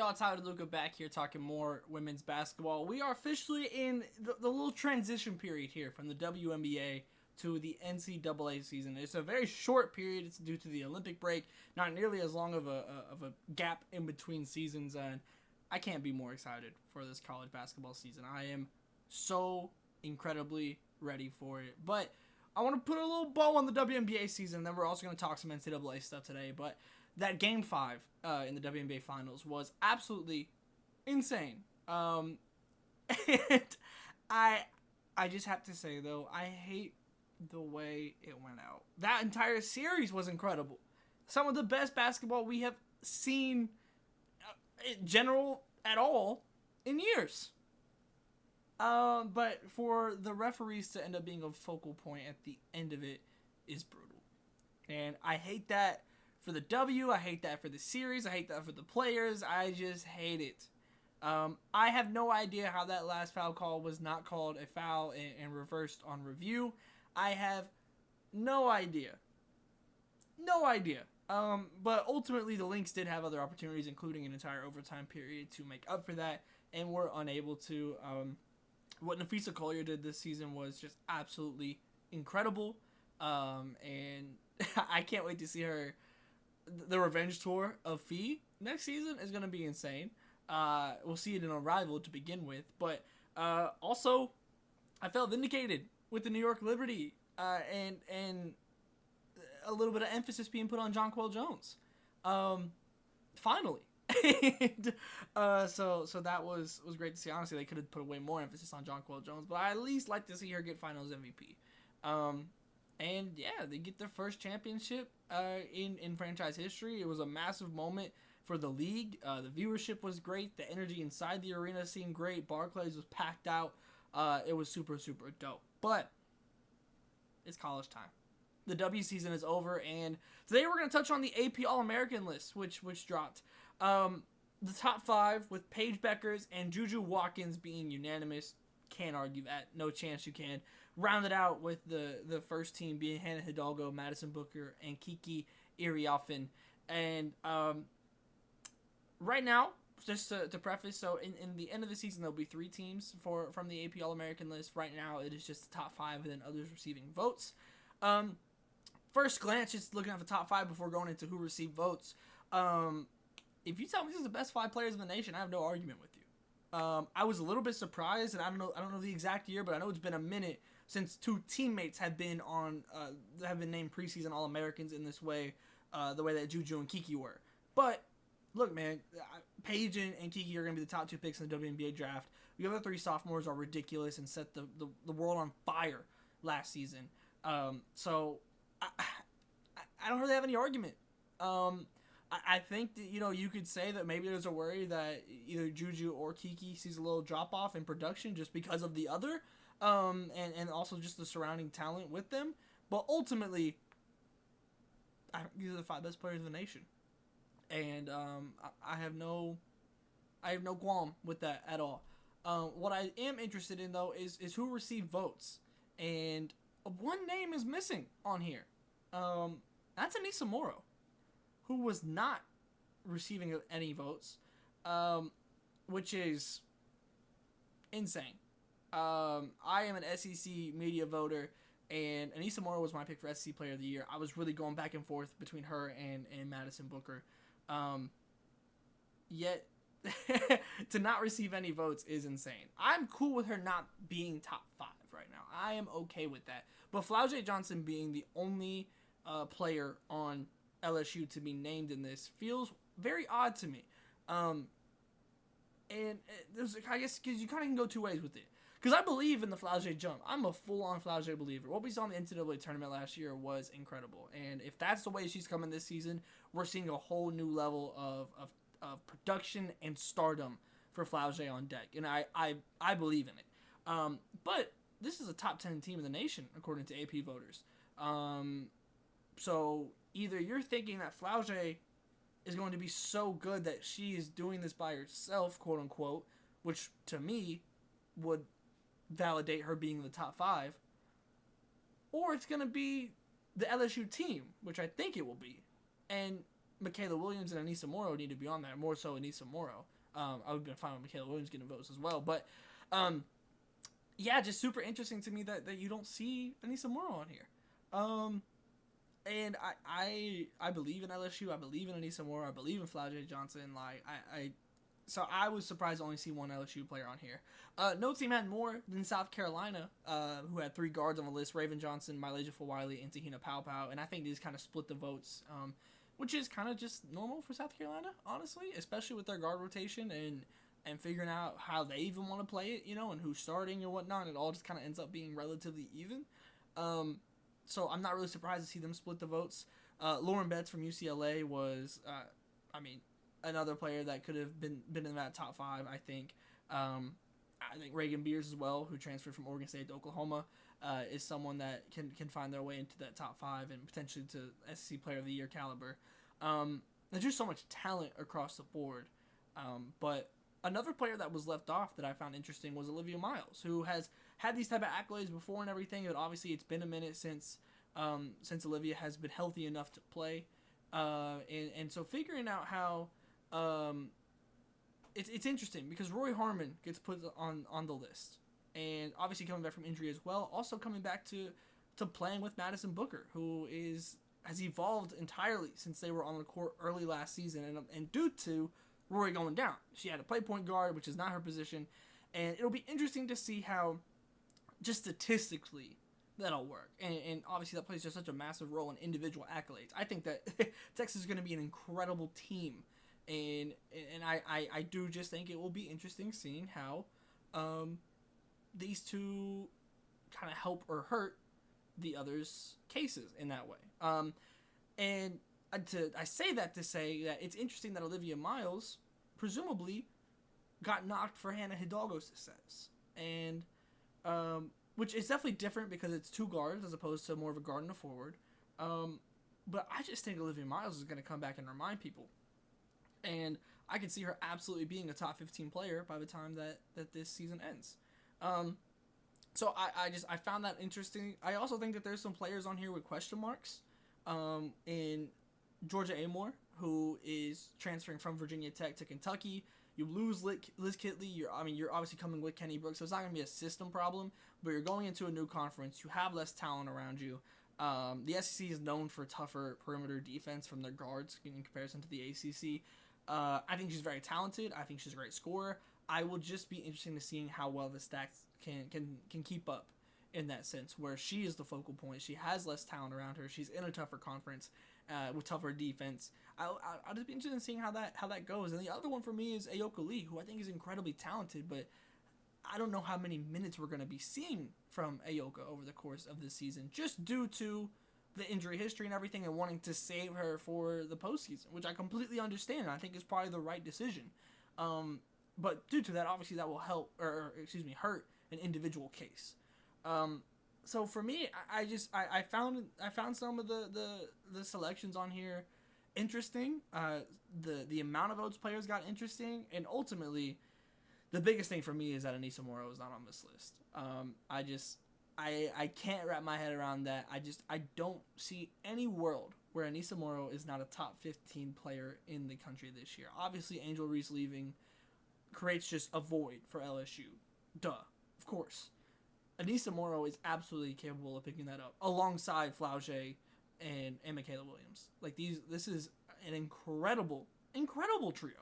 y'all? Tyler DeLuca back here talking more women's basketball. We are officially in the little transition period here from the WNBA to the NCAA season. It's a very short period. It's due to the Olympic break, not nearly as long of a gap in between seasons, and I can't be more excited for this college basketball season. I am so incredibly ready for it. But I want to put a little bow on the WNBA season, and then we're also going to talk some NCAA stuff today. But that Game 5 in the WNBA Finals was absolutely insane. And I just have to say, though, I hate the way it went out. That entire series was incredible. Some of the best basketball we have seen in general at all in years. But for the referees to end up being a focal point at the end of it is brutal. And I hate that for the W. I hate that for the series. I hate that for the players. I just hate it. I have no idea how that last foul call was not called a foul and reversed on review. I have no idea. No idea. But ultimately, the Lynx did have other opportunities, including an entire overtime period, to make up for that, and were unable to. What Nafisa Collier did this season was just absolutely incredible, and I can't wait to see her. The revenge tour of Fee next season is going to be insane. We'll see it in Arrival to begin with, but also I felt vindicated with the New York Liberty and a little bit of emphasis being put on Jonquel Jones. Finally. And, so that was great to see. Honestly, they could have put way more emphasis on Jonquel Jones, but I at least like to see her get Finals MVP. And yeah, they get their first championship in franchise history. It was a massive moment for the league. The viewership was great. The energy inside the arena seemed great. Barclays was packed out. It was super, super dope. But it's college time. The W season is over, and today we're going to touch on the AP All-American list, which dropped. The top 5 with Paige Beckers and Juju Watkins being unanimous. Can't argue that. No chance you can. Rounded out with the first team being Hannah Hidalgo, Madison Booker, and Kiki Iriafen. And right now, just to preface, so in the end of the season, there'll be 3 teams from the AP All-American list. Right now, it is just the top 5 and then others receiving votes. First glance, just looking at the top 5 before going into who received votes. If you tell me this is the best 5 players in the nation, I have no argument with you. I was a little bit surprised, and I don't know the exact year, but I know it's been a minute since 2 teammates have been named preseason All-Americans in this way, the way that Juju and Kiki were. But look, man, Paige and Kiki are going to be the top 2 picks in the WNBA draft. The other 3 sophomores are ridiculous and set the world on fire last season. So I don't really have any argument. I think that, you could say that maybe there's a worry that either Juju or Kiki sees a little drop off in production just because of the other, and also just the surrounding talent with them. But ultimately, these are the 5 best players in the nation, and I have no qualm with that at all. What I am interested in though is who received votes, and one name is missing on here. That's Anissa Morrow, who was not receiving any votes, which is insane. I am an SEC media voter, and Anissa Morrow was my pick for SEC Player of the Year. I was really going back and forth between her and Madison Booker. Yet, to not receive any votes is insane. I'm cool with her not being top 5 right now. I am okay with that. But Flau'jae Johnson being the only player on LSU to be named in this feels very odd to me. And there's, I guess, because you kind of can go 2 ways with it. Because I believe in the Flau'jae jump. I'm a full-on Flau'jae believer. What we saw in the NCAA tournament last year was incredible. And if that's the way she's coming this season, we're seeing a whole new level of production and stardom for Flau'jae on deck. And I believe in it. But this is a top 10 team in the nation, according to AP voters. So either you're thinking that Flau'jae is going to be so good that she is doing this by herself, quote unquote, which to me would validate her being in the top 5, or it's going to be the LSU team, which I think it will be. And Michaela Williams and Anissa Morrow need to be on that, more so Anissa Morrow. I would have been fine with Michaela Williams getting votes as well. But, yeah, just super interesting to me that you don't see Anissa Morrow on here. And I believe in LSU. I believe in Anissa Morrow. I believe in Flau'jae Johnson. So I was surprised to only see one LSU player on here. No team had more than South Carolina, who had 3 guards on the list: Raven Johnson, Myleja Fulwiley, and Tahina Paopao. And I think these kind of split the votes, which is kind of just normal for South Carolina, honestly, especially with their guard rotation and figuring out how they even want to play it, and who's starting and whatnot. It all just kind of ends up being relatively even. So I'm not really surprised to see them split the votes. Lauren Betts from UCLA was, another player that could have been in that top 5, I think. I think Reagan Beers as well, who transferred from Oregon State to Oklahoma, is someone that can find their way into that top 5 and potentially to SEC Player of the Year caliber. There's just so much talent across the board. But another player that was left off that I found interesting was Olivia Miles, who has had these type of accolades before and everything, but obviously it's been a minute since Olivia has been healthy enough to play. And so figuring out how it's interesting because Rory Harmon gets put on the list, and obviously coming back from injury as well, also coming back to playing with Madison Booker, who has evolved entirely since they were on the court early last season, and due to Rory going down, she had to play point guard, which is not her position, and it'll be interesting to see how just statistically that'll work, and obviously that plays just such a massive role in individual accolades. I think that Texas is going to be an incredible team, and I do just think it will be interesting seeing how these two kind of help or hurt the others' cases in that way. I say that to say that it's interesting that Olivia Miles presumably got knocked for Hannah Hidalgo's success, and which is definitely different because it's 2 guards as opposed to more of a guard and a forward. But I just think Olivia Miles is going to come back and remind people, and I can see her absolutely being a top 15 player by the time that this season ends. So I found that interesting. I also think that there's some players on here with question marks. In Georgia Amore, who is transferring from Virginia Tech to Kentucky. You lose Liz Kitley. You're obviously coming with Kenny Brooks, so it's not going to be a system problem, but you're going into a new conference. You have less talent around you. The SEC is known for tougher perimeter defense from their guards in comparison to the ACC. I think she's very talented. I think she's a great scorer. I will just be interested in seeing how well the Stacks can keep up in that sense, where she is the focal point. She has less talent around her. She's in a tougher conference with tougher defense. I'll just be interested in seeing how that goes. And the other one for me is Ayoka Lee, who I think is incredibly talented, but I don't know how many minutes we're going to be seeing from Ayoka over the course of this season, just due to the injury history and everything, and wanting to save her for the postseason, which I completely understand. I think is probably the right decision. But due to that, obviously that will hurt an individual case. So for me, I found some of the selections on here interesting. The amount of votes players got interesting, and ultimately, the biggest thing for me is that Anissa Morrow is not on this list. I can't wrap my head around that. I don't see any world where Anissa Morrow is not a top 15 player in the country this year. Obviously, Angel Reese leaving creates just a void for LSU. Duh, of course. Anissa Morrow is absolutely capable of picking that up alongside Flau'jae and Michaela Williams. This is an incredible trio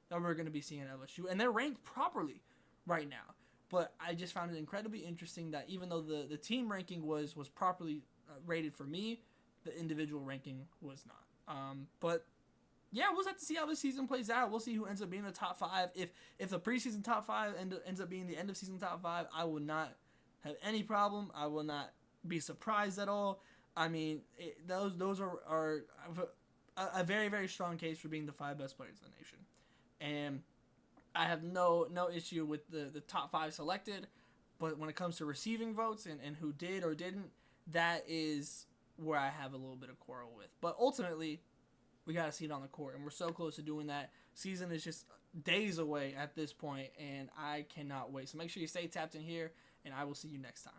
that we're going to be seeing at LSU, and they're ranked properly right now. But I just found it incredibly interesting that even though the team ranking was properly rated for me, the individual ranking was not. But yeah, we'll have to see how this season plays out. We'll see who ends up being the top 5. If the preseason top 5 ends up being the end of season top 5, I will not have any problem. I will not be surprised at all. I mean, those are a very, very strong case for being the 5 best players in the nation. And I have no issue with the top 5 selected, but when it comes to receiving votes and who did or didn't, that is where I have a little bit of quarrel with. But ultimately, we got to see it on the court, and we're so close to doing that. Season is just days away at this point, and I cannot wait. So make sure you stay tapped in here, and I will see you next time.